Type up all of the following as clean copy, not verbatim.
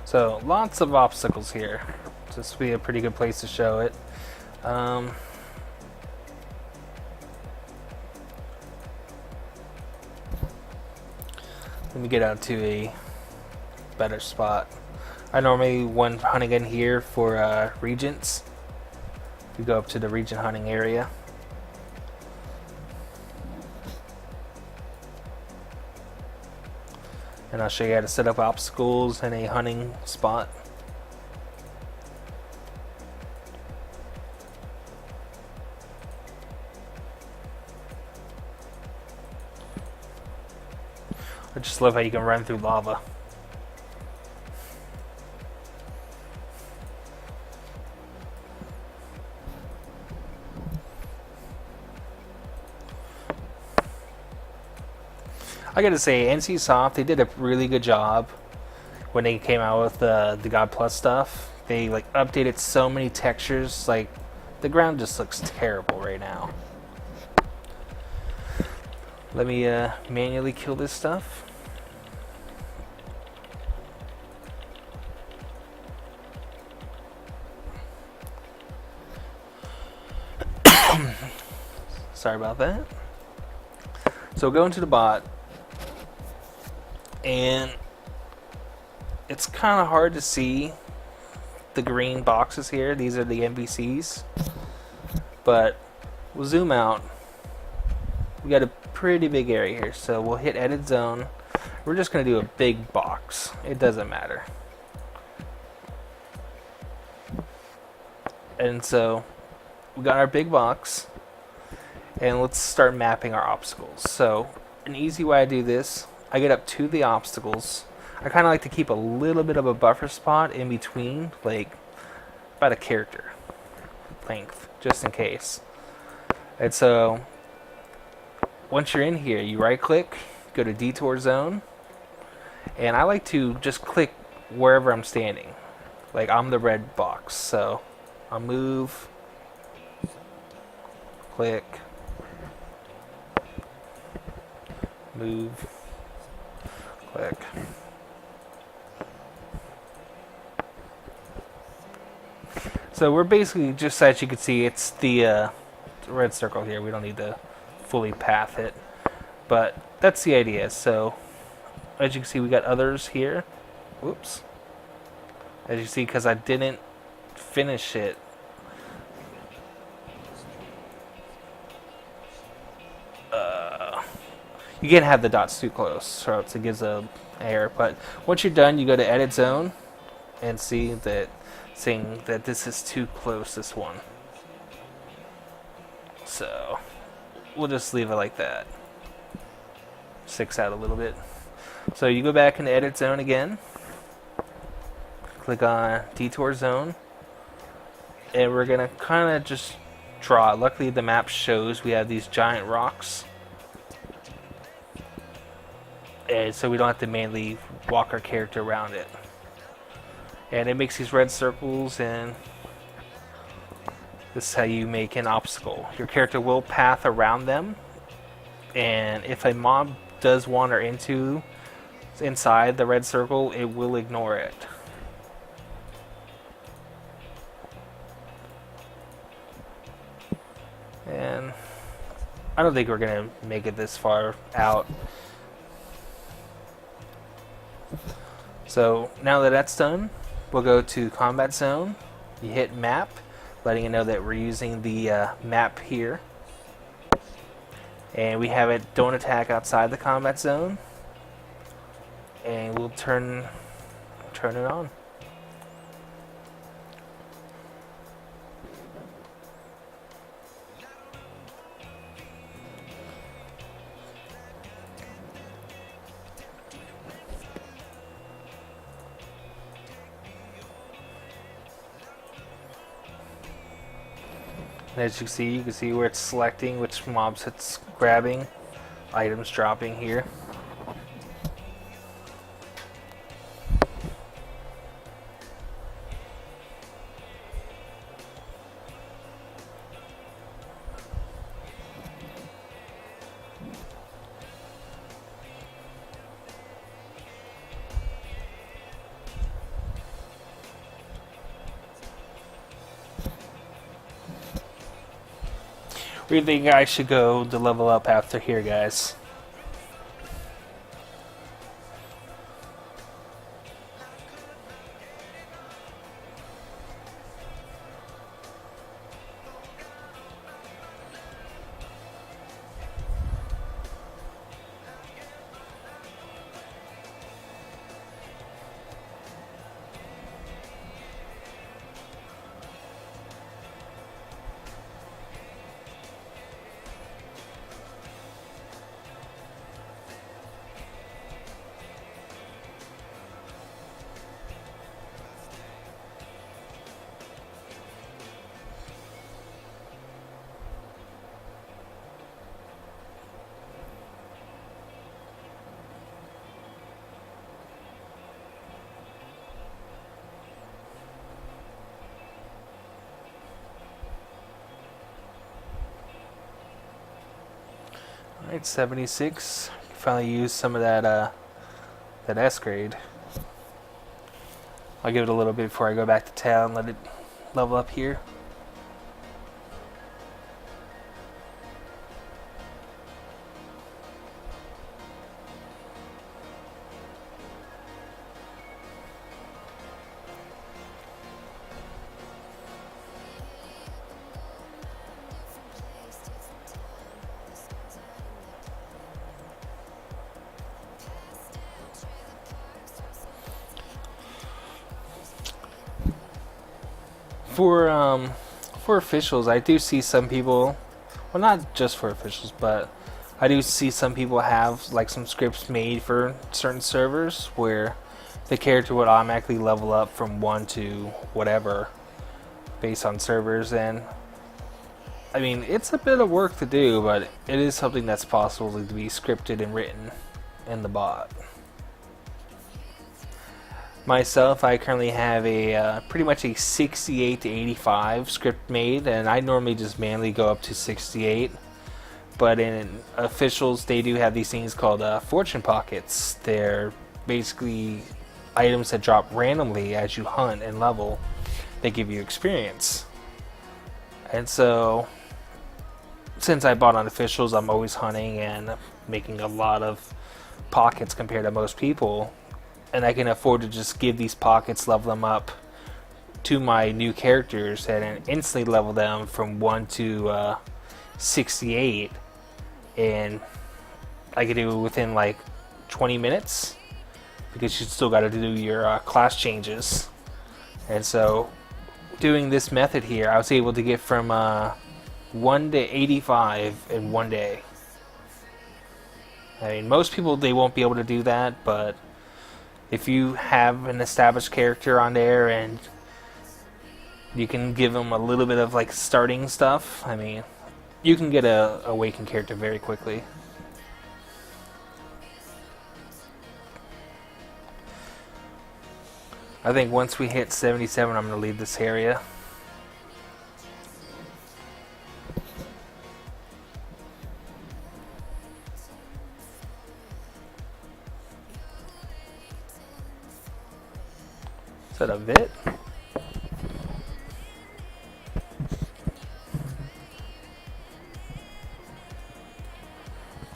So lots of obstacles here. This would be a pretty good place to show it. Let me get out to a better spot. I normally went hunting in here for regents. You go up to the regent hunting area. And I'll show you how to set up obstacles in a hunting spot. I just love how you can run through lava. I gotta say, NCSoft, they did a really good job when they came out with the God Plus stuff. They like updated so many textures. Like the ground just looks terrible right now. Let me manually kill this stuff. Sorry about that. So go into the bot, and it's kind of hard to see the green boxes here. These are the NPCs, but we'll zoom out. We got a pretty big area here, so we'll hit edit zone. We're just going to do a big box. It doesn't matter. And so we got our big box, and let's start mapping our obstacles. So an easy way I do this, I get up to the obstacles. I kind of like to keep a little bit of a buffer spot in between, like about a character length, just in case. And so once you're in here, you right click, go to detour zone, and I like to just click wherever I'm standing. Like I'm the red box, so I'll move, click, move, click. So we're basically, just as you can see, it's the red circle here. We don't need to fully path it, but that's the idea. So as you can see, we got others here. Whoops. As you see, because I didn't finish it, you can't have the dots too close, so it gives a error. But once you're done, you go to edit zone and see that saying that this is too close, this one. So we'll just leave it like that. 6 out a little bit. So you go back into edit zone again, click on detour zone, and we're gonna kind of just draw. Luckily the map shows we have these giant rocks, and so we don't have to manually walk our character around it. And it makes these red circles, and this is how you make an obstacle. Your character will path around them, and if a mob does wander inside the red circle, it will ignore it. And I don't think we're gonna make it this far out. So now that that's done, we'll go to combat zone. You hit map, letting you know that we're using the map here. And we have it don't attack outside the combat zone. And we'll turn it on. And as you can see where it's selecting which mobs it's grabbing, items dropping here. Or you think I should go to level up after here, guys? Alright, 76. Finally use some of that that S grade. I'll give it a little bit before I go back to town, let it level up here. For officials, I do see some people, well, not just for officials, but I do see some people have like some scripts made for certain servers where the character would automatically level up from 1 to whatever based on servers. And I mean, it's a bit of work to do, but it is something that's possible to be scripted and written in the bot. Myself, I currently have a pretty much a 68 to 85 script made, and I normally just manually go up to 68. But in officials, they do have these things called fortune pockets. They're basically items that drop randomly as you hunt and level. They give you experience. And so, since I bought on officials, I'm always hunting and making a lot of pockets compared to most people. And I can afford to just give these pockets, level them up to my new characters, and instantly level them from 1 to 68. And I can do it within like 20 minutes because you still got to do your class changes. And so, doing this method here, I was able to get from 1 to 85 in 1 day. I mean, most people, they won't be able to do that, but if you have an established character on there and you can give them a little bit of like starting stuff, I mean, you can get a awakened character very quickly. I think once we hit 77, I'm going to leave this area. Is that a Vit?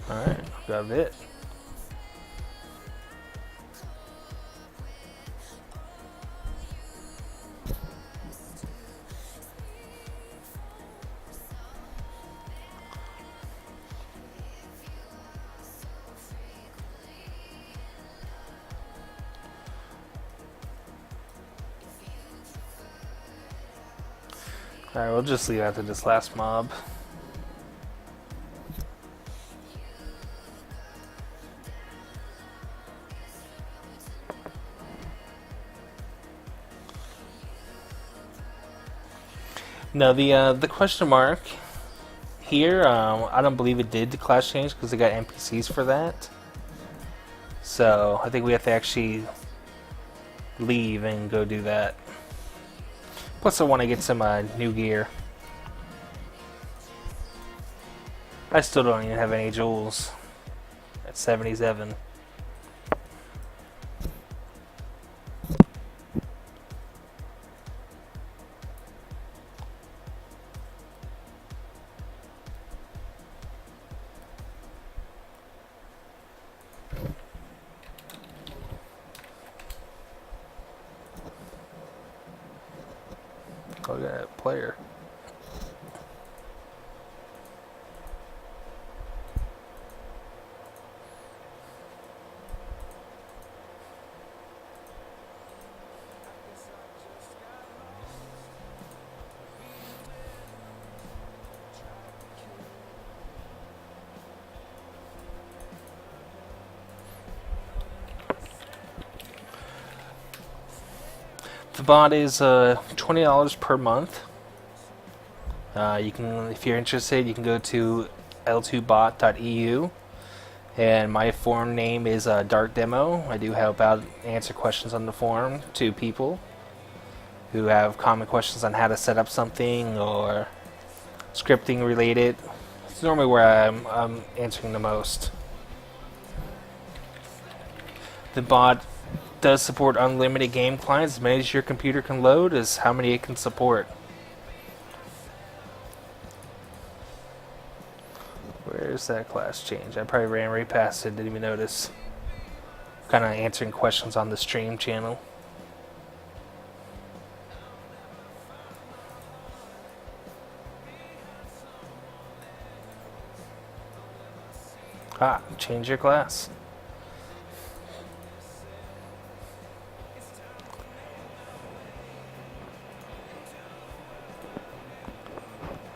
Alright, got a Vit. Alright, we'll just leave after this last mob. No, the question mark here, I don't believe it did the class change because they got NPCs for that. So I think we have to actually leave and go do that. Plus, I want to get some new gear. I still don't even have any jewels at 77. Oh, we got a player. The bot is $20 per month. You can, if you're interested, you can go to l2bot.eu, and my forum name is Dark Demo. I do help out, answer questions on the forum to people who have common questions on how to set up something or scripting related. It's normally where I'm answering the most. The bot does support unlimited game clients, as many as your computer can load is how many it can support. Where's that class change? I probably ran right past it, didn't even notice. Kind of answering questions on the stream channel. Ah, change your class.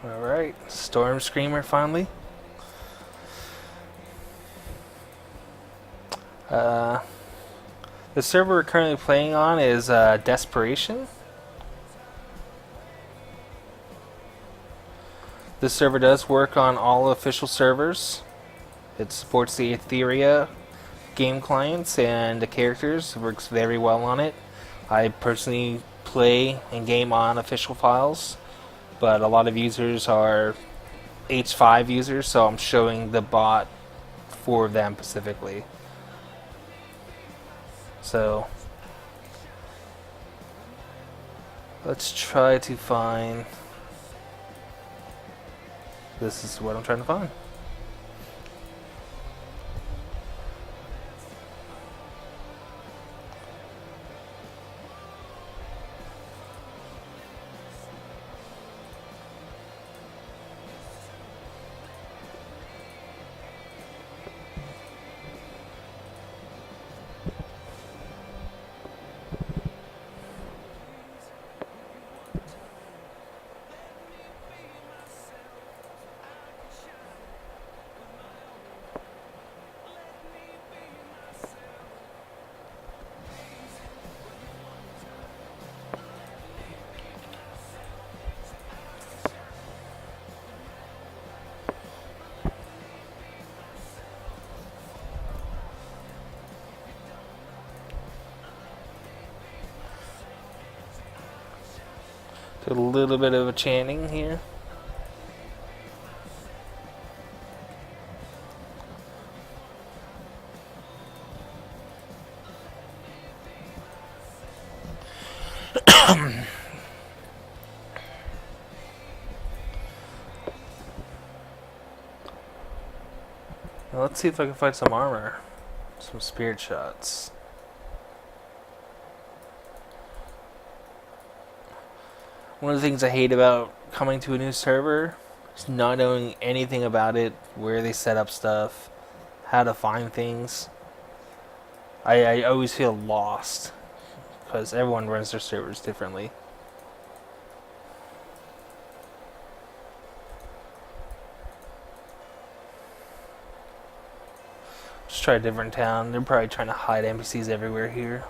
Alright, Storm Screamer finally. The server we're currently playing on is Desperation. This server does work on all official servers. It supports the Etheria game clients and the characters. It works very well on it. I personally play and game on official files, but a lot of users are H5 users, so I'm showing the bot for them specifically. So let's try to find. This is what I'm trying to find. Do a little bit of a chanting here. Now let's see if I can find some armor. Some spirit shots. One of the things I hate about coming to a new server is not knowing anything about it, where they set up stuff, how to find things. I always feel lost because everyone runs their servers differently. Just try a different town. They're probably trying to hide NPCs everywhere here.